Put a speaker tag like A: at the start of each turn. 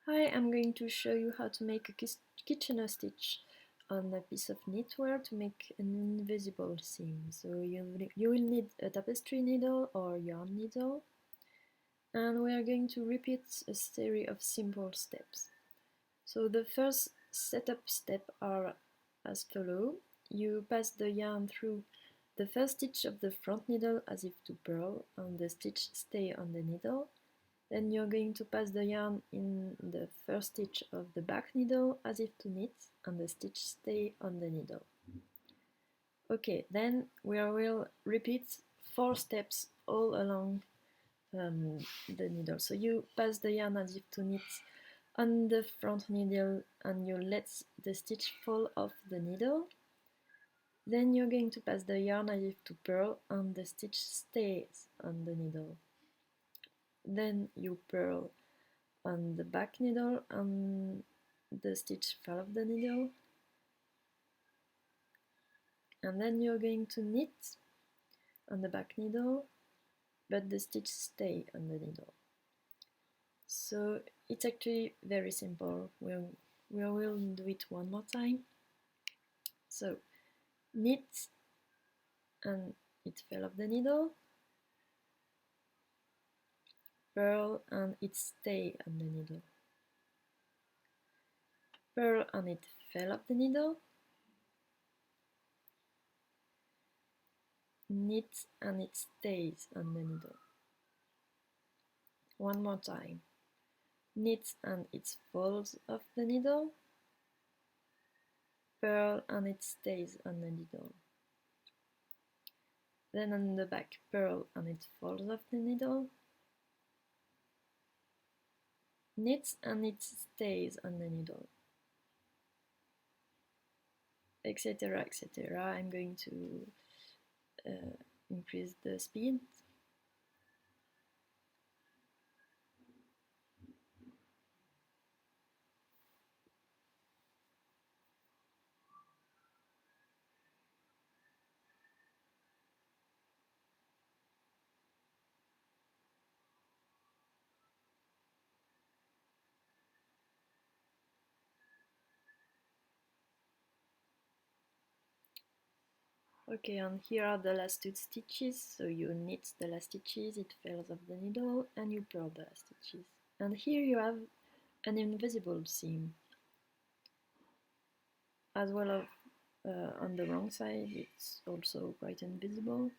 A: Hi, I'm going to show you how to make a Kitchener stitch on a piece of knitwear to make an invisible seam. So you will need a tapestry needle or yarn needle, and we are going to repeat a series of simple steps. So the first setup step are as follow. You pass the yarn through the first stitch of the front needle as if to purl, and the stitch stay on the needle. Then you're going to pass the yarn in the first stitch of the back needle as if to knit, and the stitch stay on the needle. Okay, then we will repeat 4 steps all along the needle. So you pass the yarn as if to knit on the front needle and you let the stitch fall off the needle. Then you're going to pass the yarn as if to purl and the stitch stays on the needle. Then you purl on the back needle and the stitch fall off the needle, and then you're going to knit on the back needle but the stitch stay on the needle. So it's actually very simple. We will do it one more time. So knit and it fell off the needle, purl and it stay on the needle, purl and it fell off the needle, knit and it stays on the needle. One more time. Knit and it falls off the needle, purl and it stays on the needle. Then on the back, purl and it falls off the needle, knit and it stays on the needle, etc, etc. I'm going to increase the speed. Okay, and here are the last 2 stitches. So you knit the last stitches, it falls off the needle, and you purl the last stitches. And here you have an invisible seam. As well as on the wrong side, it's also quite invisible.